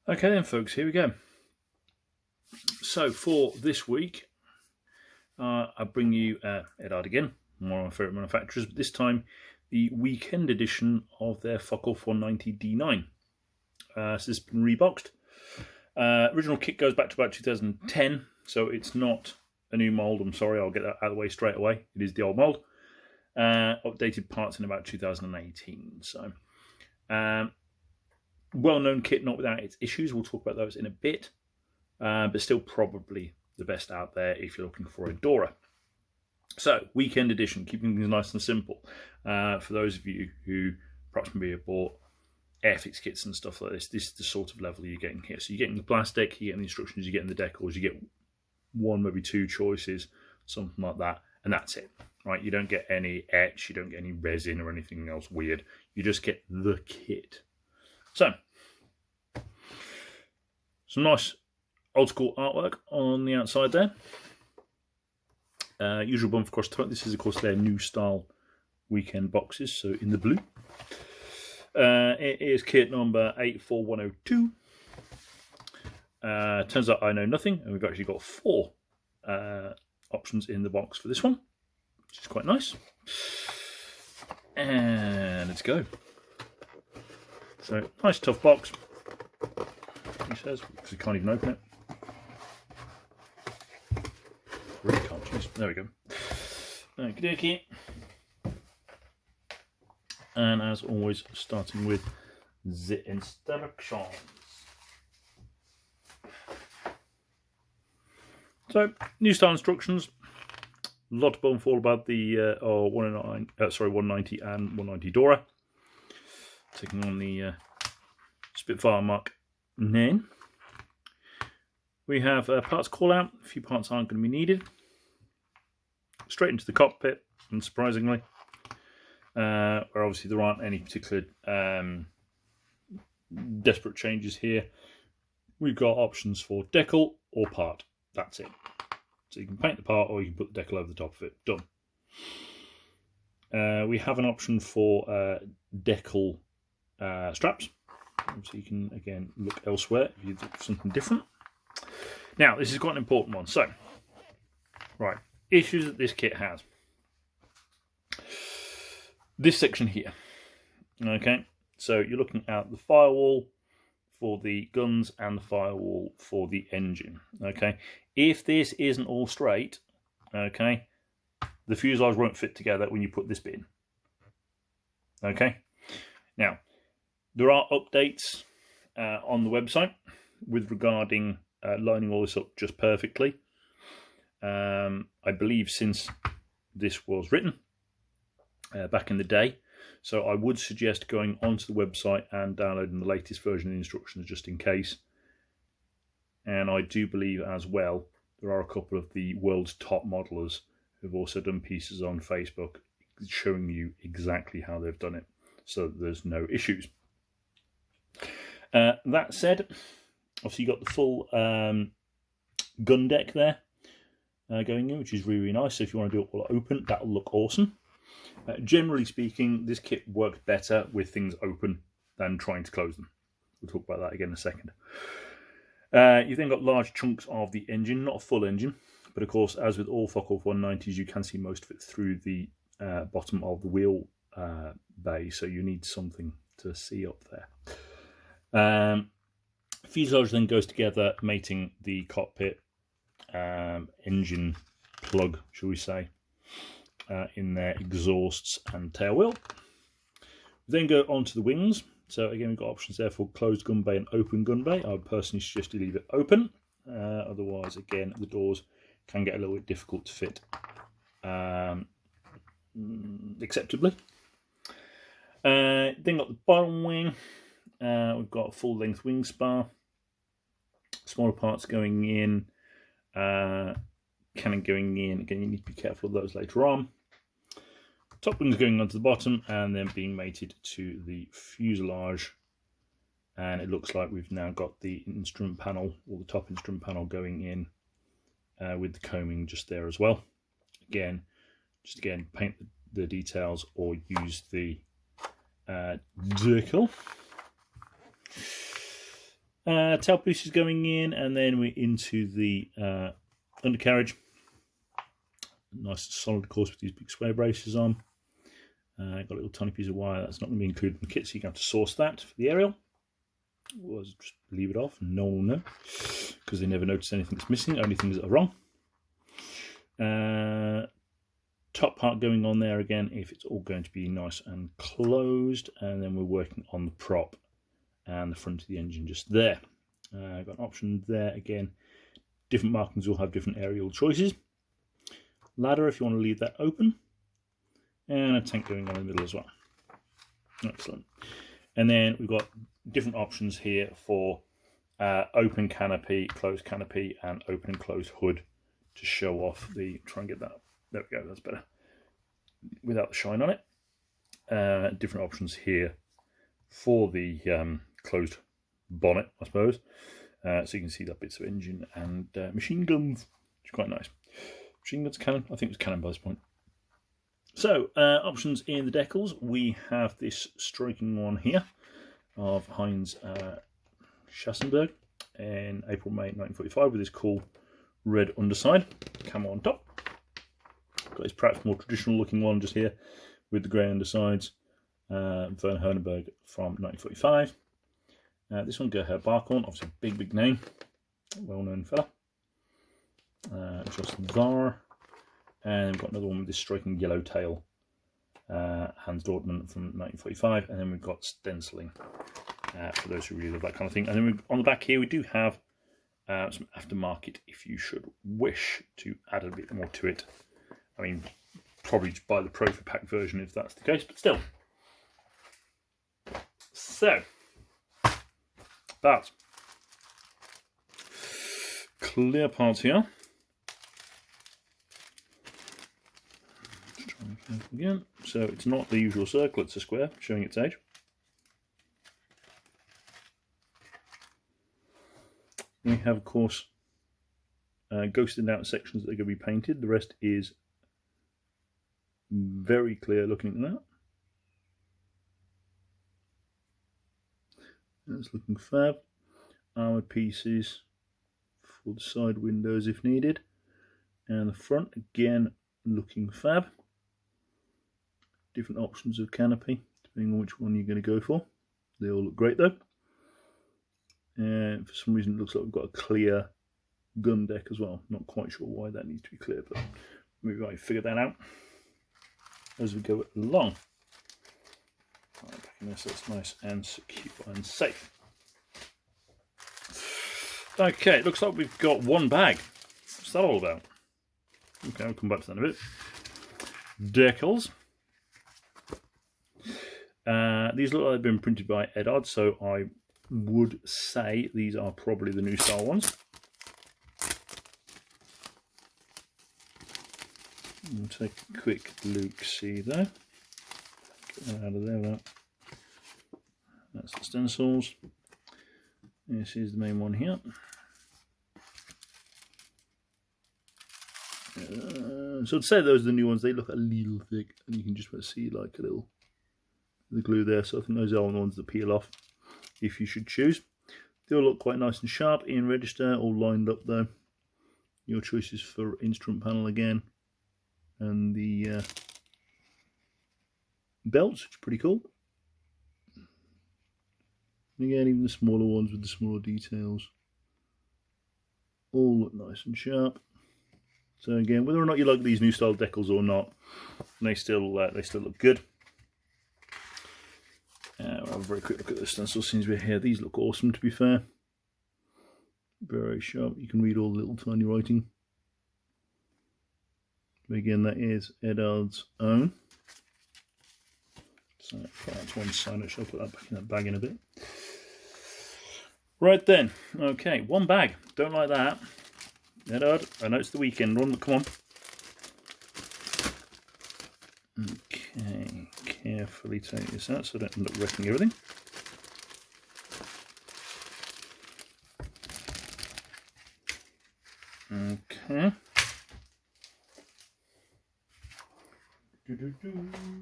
Okay then folks, here we go. So for this week, I bring you Eduard again, one of my favourite manufacturers, but this time the weekend edition of their Fw190D-9. So this has been reboxed. Original kit goes back to about 2010, so it's not a new mould. I'm sorry, I'll get that out of the way straight away. It is the old mould. Updated parts in about 2018. So well-known kit, not without its issues. We'll talk about those in a bit, but still probably the best out there if you're looking for a Dora. So, weekend edition, keeping things nice and simple. For those of you who perhaps maybe have bought Airfix kits and stuff like this is the sort of level you're getting here. So you're getting the plastic, you're getting the instructions, you're getting the decals, you get one, maybe two choices, something like that, and that's it. Right? You don't get any etch, you don't get any resin or anything else weird. You just get the kit. So, some nice old school artwork on the outside there. Usual bump, of course. This is, of course, their new style weekend boxes, so in the blue. It is kit number 84102. Turns out I know nothing, and we've actually got 4 options in the box for this one, which is quite nice. And let's go. So, nice tough box, he says, because he can't even open it. Really can't, jeez. There we go. Okie dokie. And as always, starting with the instructions. So, new style instructions. A lot to bone for about the 190 and 190 Dora. Taking on the Spitfire Mark 9. We have parts call out. A few parts aren't going to be needed. Straight into the cockpit, unsurprisingly. Where obviously there aren't any particular desperate changes here. We've got options for decal or part. That's it. So you can paint the part or you can put the decal over the top of it. Done. We have an option for decal straps. So you can, again, look elsewhere if you do something different. Now, this is quite an important one. So, right, issues that this kit has. This section here. Okay, so you're looking at the firewall for the guns and the firewall for the engine. Okay, if this isn't all straight, okay, the fuselage won't fit together when you put this bit in. Okay, now there are updates on the website with regarding lining all this up just perfectly. I believe since this was written back in the day. So I would suggest going onto the website and downloading the latest version of the instructions just in case. And I do believe as well there are a couple of the world's top modelers who've also done pieces on Facebook showing you exactly how they've done it, so that there's no issues. That said, obviously you got the full gun deck there going in, which is really, really nice. So if you want to do it all open, that'll look awesome. Generally speaking, this kit works better with things open than trying to close them. We'll talk about that again in a second. You've then got large chunks of the engine, not a full engine, but of course, as with all Fw190s, you can see most of it through the bottom of the wheel bay, so you need something to see up there. Fuselage then goes together, mating the cockpit engine plug, shall we say, in their exhausts and tail wheel. We then go on to the wings. So again, we've got options there for closed gun bay and open gun bay. I would personally suggest you leave it open. Otherwise, again, the doors can get a little bit difficult to fit acceptably. Then got the bottom wing. We've got a full length wing spar. Smaller parts going in. Cannon going in. Again, you need to be careful of those later on. Top wings going onto the bottom and then being mated to the fuselage. And it looks like we've now got the instrument panel, or the top instrument panel, going in with the combing just there as well. Again, just again, paint the details or use the decal. Tail pieces going in, and then we're into the undercarriage. Nice solid, of course, with these big square braces on. Got a little tiny piece of wire that's not going to be included in the kit, so you have to source that for the aerial. Or just leave it off, and no one will know, because they never notice anything's missing, only things that are wrong. Top part going on there again, if it's all going to be nice and closed, and then we're working on the prop and the front of the engine just there. Got an option there again. Different markings will have different aerial choices. Ladder if you want to leave that open, and a tank going on in the middle as well. Excellent. And then we've got different options here for open canopy, closed canopy, and open and closed hood to show off the. Try and get that. There we go. That's better. Without the shine on it. Different options here for the closed bonnet, I suppose. So you can see that bits of engine and machine guns, which is quite nice. Machine guns, cannon. I think it was cannon by this point. So options in the decals, we have this striking one here of Heinz Schassenberg in April-May 1945 with this cool red underside, camo on top. Got this perhaps more traditional looking one just here with the grey undersides, Werner Herrenberg from 1945. This one, Gerhard Barkhorn, obviously a big name, well-known fella. Just Var. And we've got another one with this striking yellow tail, Hans Dortmund from 1945. And then we've got stenciling for those who really love that kind of thing. And then on the back here, we do have some aftermarket if you should wish to add a bit more to it. I mean, probably just buy the Profi Pack version if that's the case, but still. So, that's clear parts here. Let's try and count again. So it's not the usual circle, it's a square, showing its age. We have, of course, ghosted out sections that are going to be painted. The rest is very clear looking at that. That's looking fab. Armoured pieces for the side windows if needed. And the front, again, looking fab. Different options of canopy, depending on which one you're going to go for. They all look great though. And for some reason it looks like we've got a clear gun deck as well. Not quite sure why that needs to be clear, but maybe I figure that out as we go along. Right, back in there so it's nice and secure and safe. Okay, it looks like we've got one bag. What's that all about? Okay, I'll come back to that in a bit. Decals. These look like they've been printed by Eduard, so I would say these are probably the new style ones. We'll take a quick look see there. Get that out of there. That's the stencils. This is the main one here. So I'd say those are the new ones. They look a little thick, and you can just see like a little the glue there. So I think those are the ones that peel off if you should choose. They all look quite nice and sharp in register, all lined up though. Your choices for instrument panel again, and the belts, which are pretty cool. And again, even the smaller ones with the smaller details all look nice and sharp. So again, whether or not you like these new style decals or not, they still look good. We'll have a very quick look at the stencils since we're here. These look awesome, to be fair. Very sharp. You can read all the little tiny writing. But again, that is Eduard's own. So that's one side. I shall put that back in that bag in a bit. Right then. Okay, one bag. Don't like that. Eduard, I know it's the weekend run, but come on. Okay, carefully take this out so I don't end up wrecking everything. Okay.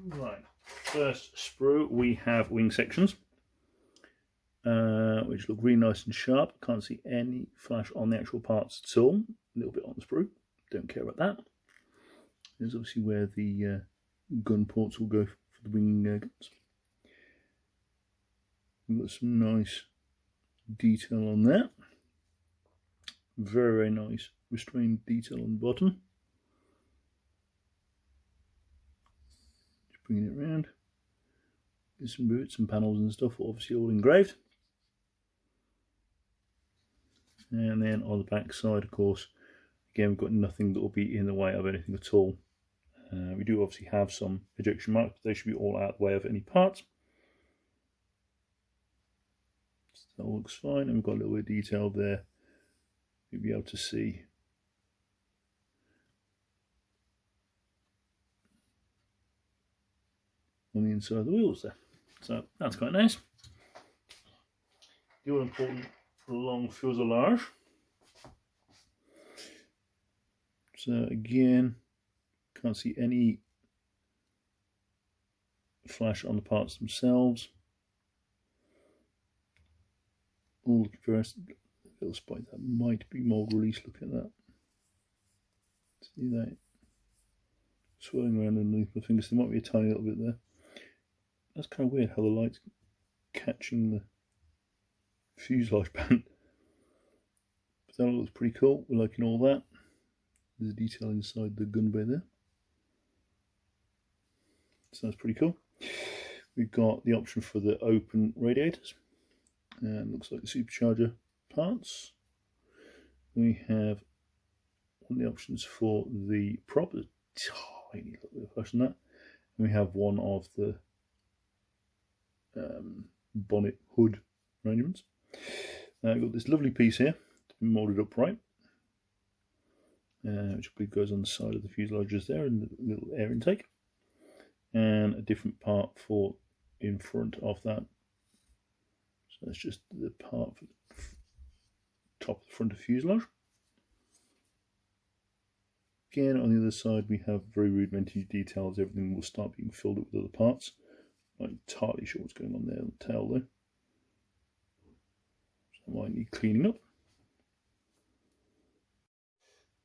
Right, first sprue we have wing sections, which which look really nice and sharp. Can't see any flash on the actual parts at all. A little bit on the sprue, don't care about that. There's obviously where the gun ports will go for the wing guns. We've got some nice detail on that. Very, very nice restrained detail on the bottom. Just bringing it around. There's some rivets and panels and stuff, obviously all engraved. And then on the back side, of course, again, we've got nothing that will be in the way of anything at all. We do obviously have some ejection marks, but they should be all out of the way of any parts. So that looks fine, and we've got a little bit of detail there. You'll be able to see on the inside of the wheels there. So that's quite nice. The all important long fuselage. So again, can't see any flash on the parts themselves. All looking for us. Little spike that might be mold release. Look at that. See that swirling around underneath my fingers. There might be a tiny little bit there. That's kind of weird how the light's catching the fuselage band. But that looks pretty cool. We're liking all that. There's detail inside the gun bay there. So that's pretty cool. We've got the option for the open radiators. And looks like the supercharger parts. We have one of the options for the prop. I need a little bit of flash on that. And we have one of the bonnet hood arrangements. We've got this lovely piece here, moulded upright, which I believe goes on the side of the fuselages there, and the little air intake, and a different part for in front of that. So that's just the part for the top of the front of the fuselage. Again, on the other side, we have very rudimentary details. Everything will start being filled up with other parts. Not entirely sure what's going on there on the tail though. So that might need cleaning up.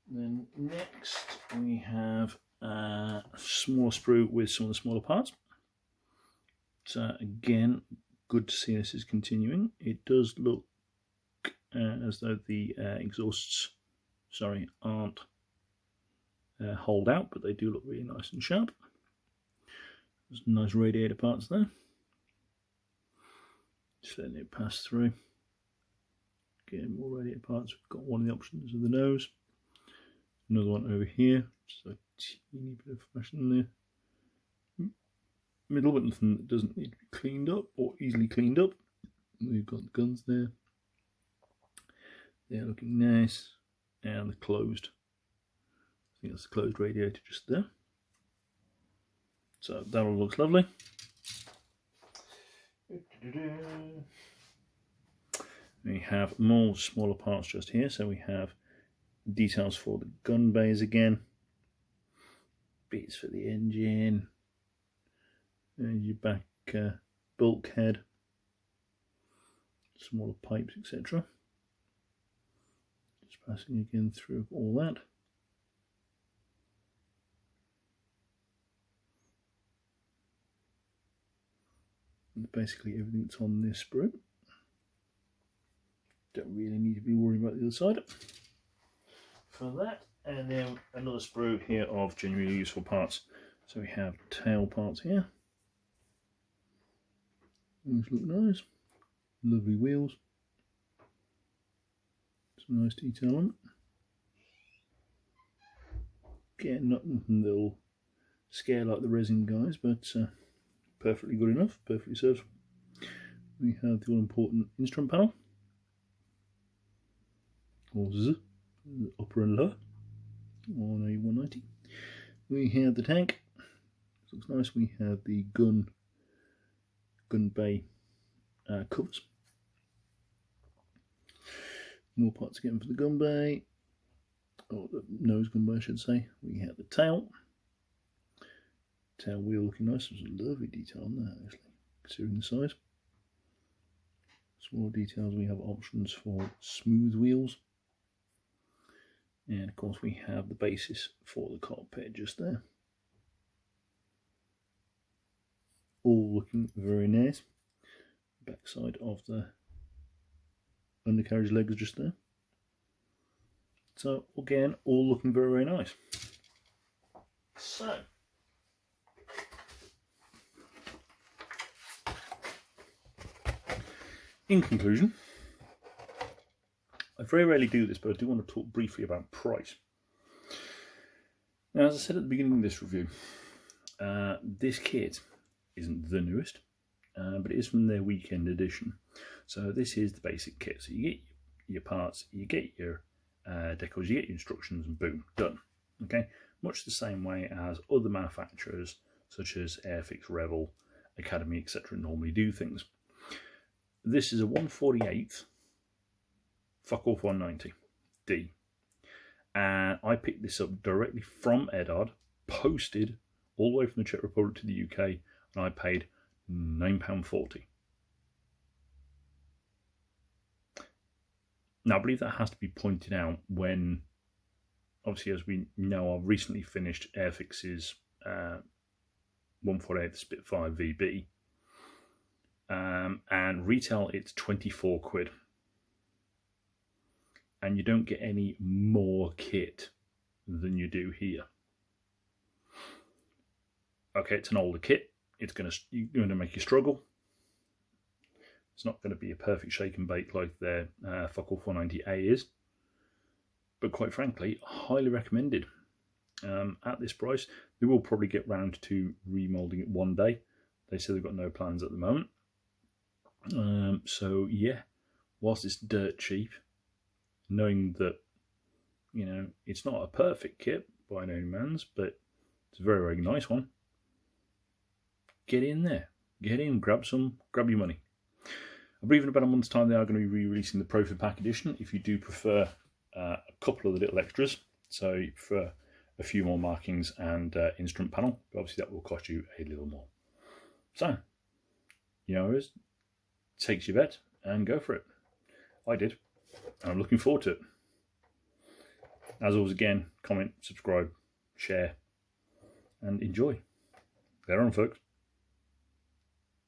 Then next we have a smaller sprue with some of the smaller parts. So again, good to see this is continuing. It does look as though the exhausts, aren't holed out, but they do look really nice and sharp. There's some nice radiator parts there. Just letting it pass through. Again, more radiator parts. We've got one of the options of the nose. Another one over here. Just a teeny bit of flash in there. Middle, but nothing that doesn't need to be cleaned up or easily cleaned up. We've got the guns there. They're looking nice. And the closed. I think that's the closed radiator just there. So that all looks lovely. We have more smaller parts just here. So we have details for the gun bays again. Bits for the engine. And your back bulkhead. Smaller pipes, etc. Just passing again through all that. And basically everything that's on this sprue. Don't really need to be worrying about the other side for that. And then another sprue here of genuinely useful parts. So we have tail parts here. These look nice. Lovely wheels. Some nice detail on it. Again, not nothing that'll scare like the resin guys, but perfectly good enough, perfectly serves. We have the all important instrument panel, or Z, upper and lower, on a 190. We have the tank, looks nice. We have the gun bay covers. More parts again for the gun bay, or the nose gun bay I should say. We have the tail wheel looking nice. There's a lovely detail on that actually, considering the size. Small details, we have options for smooth wheels. And of course we have the basis for the cockpit just there. All looking very nice. Backside of the undercarriage legs just there. So again, all looking very, very nice. So in conclusion, I very rarely do this, but I do want to talk briefly about price. Now, as I said at the beginning of this review, this kit isn't the newest, but it is from their weekend edition. So this is the basic kit. So you get your parts, you get your decals, you get your instructions, and boom, done. Okay, much the same way as other manufacturers such as Airfix, Revell, Academy, etc. normally do things. This is a 1/48 Fw-190D, and I picked this up directly from Eduard, posted all the way from the Czech Republic to the UK, and I paid £9.40. Now, I believe that has to be pointed out when, obviously, as we know, I've recently finished Airfix's 1/48 Spitfire VB, and retail it's 24 quid. And you don't get any more kit than you do here. Okay, it's an older kit. It's going to make you struggle. It's not going to be a perfect shake and bake like their Fw-190A is. But quite frankly, highly recommended. At this price, they will probably get round to remoulding it one day. They say they've got no plans at the moment. So yeah, whilst it's dirt cheap, knowing that, you know, it's not a perfect kit by no means, but it's a very, very nice one. Get in there, get in, grab your money. I believe in about a month's time they are going to be re-releasing the Profit Pack edition if you do prefer a couple of the little extras. So you prefer a few more markings and instrument panel, but obviously that will cost you a little more. So, you know, takes your bet and go for it. I did. I'm looking forward to it. As always, again, comment, subscribe, share, and enjoy. There on, folks.